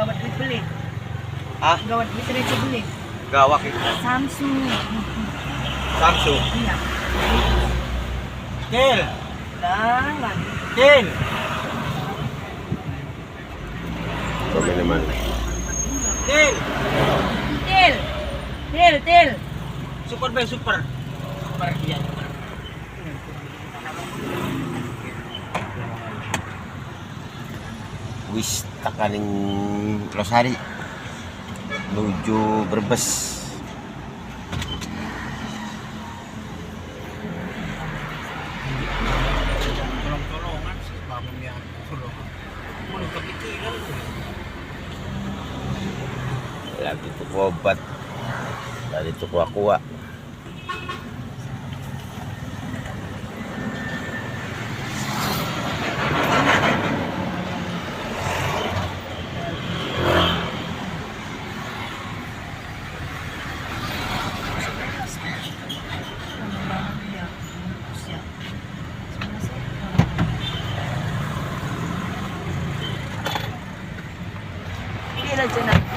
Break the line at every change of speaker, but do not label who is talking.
gawat triple eh.
Ah,
Gawat triple eh.
gawak eh.
Samsung.
Samsung.
Iya.
Kel!
Langan.
Kel!
Kami naman.
Kel!
Til. Til, til.
Super ba? Super. Super yan.
Wis takaning Rosari. Menuju Brebes.
Tolong-tolongan sih, bangun yang tolongan. Mau kepikiran tuh.
Lagi tuku obat. Dari tuku aqua.
Ini lang dyan na.